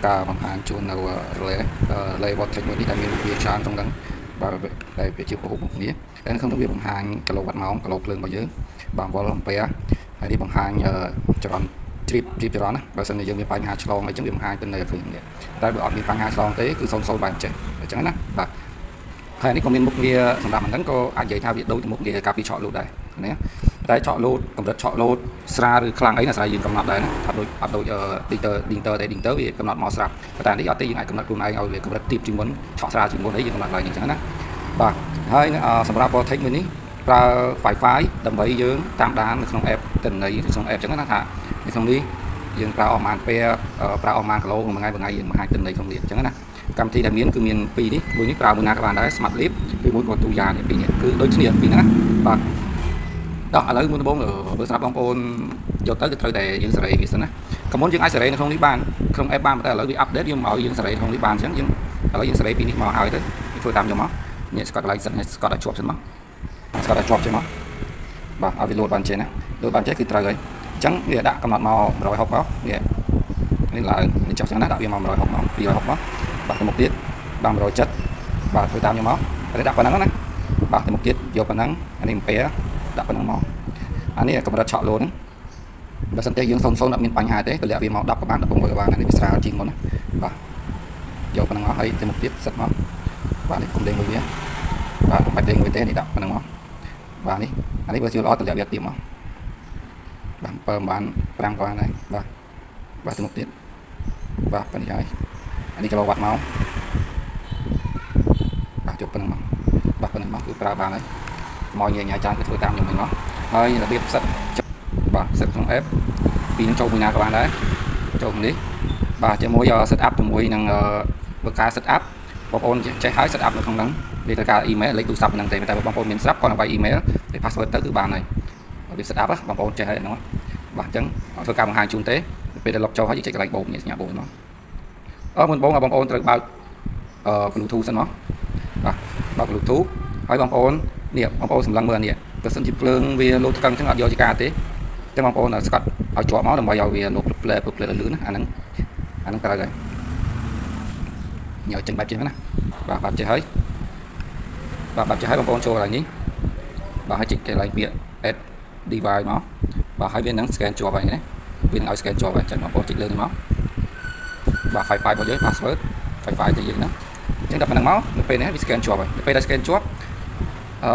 ការបង្ហាញជូននៅលេវត្តទាំងមួយនេះដែលមានវាច្រើនក្នុងហ្នឹងបាទដែលវាជាពហុមុខគ្នាហើយក្នុងនោះវាបង្ហាញគីឡូវ៉ាត់ម៉ោងគីឡូភ្លើងរបស់យើងបាទវ៉ុលអំពែហើយនេះបង្ហាញចរន្តជ្រាបចរន្តណាបើសិនជាយើងមានបញ្ហាឆ្លងអីចឹងវាបង្ហាញទៅនៅឃើញនេះតែបើអត់មានបញ្ហាឆ្លងទេគឺ00បែបចេះអញ្ចឹងណាបាទហើយនេះក៏មានមុខងារសម្រាប់ហ្នឹងក៏អាចនិយាយថាវាដូចមុខងារការពីឆក់លូតដែរណាតែឆក់លូតកម្រិតឆក់លូតស្រាលឬខ្លាំងអីណាស្រាយើងកំណត់ដែរណាអត់ដូចឌីងទ័រវាកំណត់មកស្រាប់តែនេះអត់ទេយើងអាចកំណត់ខ្លួនឯងឲ្យវាកម្រិតទាបជាងមុនឆក់ស្រាលជាងមុនអីយើងកំណត់ឡើងអញ្ចឹងណាបាទហើយសម្រាប់ Vortex មួយនេះប្រើ Wi-Fi ដើម្បីយើងតាមដាននៅក្នុង app ទិន្នន័យក្នុង app អញ្ចឹងណាថានៅក្នុងនេះយើងប្រើអស់ប្រហែលពេលប្រើអស់ប្រហែលគីឡូក្នុងមួយថ្ងៃយើងបង្ហាញទិន្នន័យក្នុងនេះអញ្ចឹងណាកម្មវិធីដែលមានគឺមានពីរនេះមួយនេះប្រើមួយណាក៏បានដែរ Smart Leap ពីមួយក៏ទូយ៉ាងនេះពីរនេះគឺដូចគ្នាពីរហ្នឹងណាបាទដល់ឥឡូវមុនដំបូងបើស្រាប់បងប្អូនយកទៅគឺត្រូវតែយើងសេរីវាសិនណាកុំមុនយើងអាចសេរីនៅក្នុងនេះបានក្នុង app បានតែឥឡូវវា update យើងមកឲ្យយើងសេរីក្នុងនេះបានអញ្ចឹងយើងឥឡូវយើងសេរីពីនេះមកឲ្យទៅធ្វើតាមខ្ញុំមកនេះស្កតកន្លែងសិនស្កតឲ្យជាប់សិនមកស្កតឲ្យជាប់ចេញមកបាទឲ្យវាលោតបានចេះណាលោតបានចេះគឺត្រូវហើយអញ្ចឹងវាដាក់កំណត់មក160មកនេះឡើងនេះចុះចឹងណាដាក់វាមក160មក260មកបាទទៅមុខទៀតបាទ170បាទធ្វើតាមខ្ញុំមកតែដាក់ប៉ុណ្ណឹងណាបាទទៅមុខទៀតយកប៉ុណ្ណឹងអានេះអំពែដាក់ប៉ុណ្ណឹងមកអានេះកម្រិតឆក់លោតហ្នឹងបើសិនតែយើង00អត់មានបញ្ហាទេតម្លាក់វាមក10ក៏បាន16ក៏បានអានេះវាស្រាលជាងមុនណាបាទយកប៉ុណ្ណឹងមកហើយទៅមុខទៀតសិតមកបាទនេះគុំលេងមួយវាបាទបាច់លេងមួយទេនេះដាក់ប៉ុណ្ណឹងមកបាទនេះអានេះបើជួយល្អតម្លាក់វាទៀតមកបាទ7បាន5ក៏បានដែរបាទទៅមុខទៀតបាទប៉ុណ្ណឹងហើយអានេះគីឡូវ៉ាត់ម៉ោងបាទយកប៉ុណ្ណឹងមកបាទប៉ុណ្ណឹងមកគឺប្រើបានហើយមកញ៉ៃចានគឺធ្វើតាមខ្ញុំវិញមកហើយរបៀបសិតបាទសិតក្នុង app ពីនឹងចូលមួយណាក៏បានដែរចូលនេះបាទជាមួយ set up ជាមួយនឹងធ្វើការ set up បងប្អូនចេះហើយ set up នៅក្នុងហ្នឹងវាត្រូវការ email លេខទូរស័ព្ទហ្នឹងទេតែបងប្អូនមានស្រាប់គាត់ឲ្យ email តែ password ទៅគឺបានហើយរបៀប set up បងប្អូនចេះហើយហ្នឹងបាទអញ្ចឹងធ្វើការបង្ហាញជូនទេពេលដែលលុបចូលហើយយើងចុចកន្លែងបូកនេះសញ្ញាបូកមកមុនបងបងប្អូនត្រូវបើកBluetooth សិនមកបាទបើក Bluetooth ហើយបងប្អូននេះបងប្អូនសម្លឹងមើលនេះបើសិនជាភ្លើងវាលោតថ្កឹងអញ្ចឹងអត់យកជាការទេតែបងប្អូនស្កត់ឲ្យជាប់មកដើម្បីឲ្យវាលោកផ្លែលឿនណាអាហ្នឹងត្រូវហើយញ៉ៅចេញបាច់ចេះណាបាទបាច់ចេះហើយបាទបាច់ចេះហើយបងប្អូនចូលកន្លែងនេះបាទហើយចុចកន្លែងពាក្យ add device មកបាទហើយវានឹង scan ជាប់ហើយណាវានឹងឲ្យ scan ជាប់ហើយចឹងបងប្អូនចុចលើនេះមកបាទ Wi-Fi របស់យើង password Wi-Fi ទៅយើងហ្នឹងអញ្ចឹងដល់ប៉ុណ្ណឹងមកនៅពេលនេះវា scan ជាប់ហើយនៅពេលដែល scan ជាប់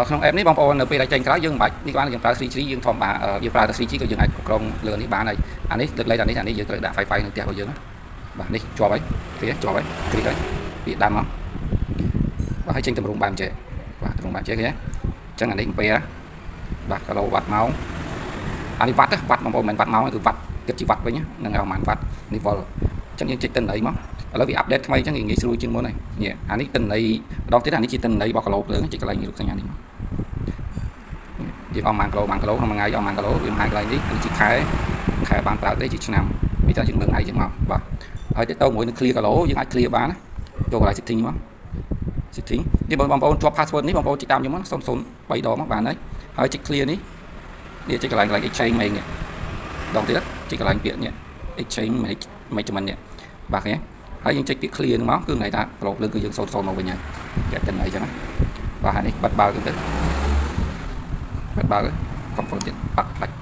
ក្នុង app នេះបងប្អូននៅពេលដែលចេញក្រោយយើងមិនបាច់នេះបានយើងប្រើ 3G យើងធម្មតាយើងប្រើតែ 3G ក៏យើងអាចគ្រប់គ្រងលើនេះបានហើយអានេះលើកលែងអានេះយើងត្រូវដាក់ Wi-Fi នៅផ្ទះរបស់យើងបាទនេះជាប់ហើយគ្រាជាប់ហើយគ្រីកហើយវាដាំមកបាទហើយចេញតម្រងបានចេះបាទតម្រងបានចេះឃើញទេអញ្ចឹងអានេះអំពែបាទគីឡូវ៉ាត់ម៉ោងអានេះវ៉ាត់វ៉ាត់បងប្អូនមិនមែនវ៉ាត់ម៉ោងគឺវ៉ាត់គិតជាវ៉ាត់វិញហ្នឹងហើយប្រហែលវ៉ាត់នេះវ៉ុលអញ្ចឹងយើងចុចទិន្នន័យមកឥឡូវវាអាប់ដេតថ្មីអញ្ចឹងងាយស្រួលជាងមុនហើយនេះអានេះទិន្នន័យម្ដងទៀតអានេះជាទិន្នន័យរបស់គីឡូភ្លើងចុចកន្លែងនេះរូបសញ្ញានេះមកយើងអស់10000គីឡូក្នុងមួយថ្ងៃអស់10000គីឡូវាបង្ហាញកន្លែងនេះគឺជាខែបានប្រើទេជាឆ្នាំវាថាយើងមើលថ្ងៃចឹងមកបាទហើយទៅមួយនឹង clear គីឡូយើងអាច clear បានណាចូលកន្លែង setting មក setting នេះបងប្អូនជាប់ password នេះបងប្អូនចុចតាមខ្ញុំមក003ដងមកបានហើយចុច clear នេះចុចកន្លែង exchange មែននេះដងទៀតចុចកន្លែងពាក្យនេះ exchange management នេះបាទឃើញហើយយើងចុចពាក្យ clear ហ្នឹងមកគឺន័យថាប្រឡប់លើគឺយើង00មកវិញហើយគេតែន័យចឹងណាបាទហើយនេះបាត់បើកទៅបាត់បើកកំពុងទៀតបាត់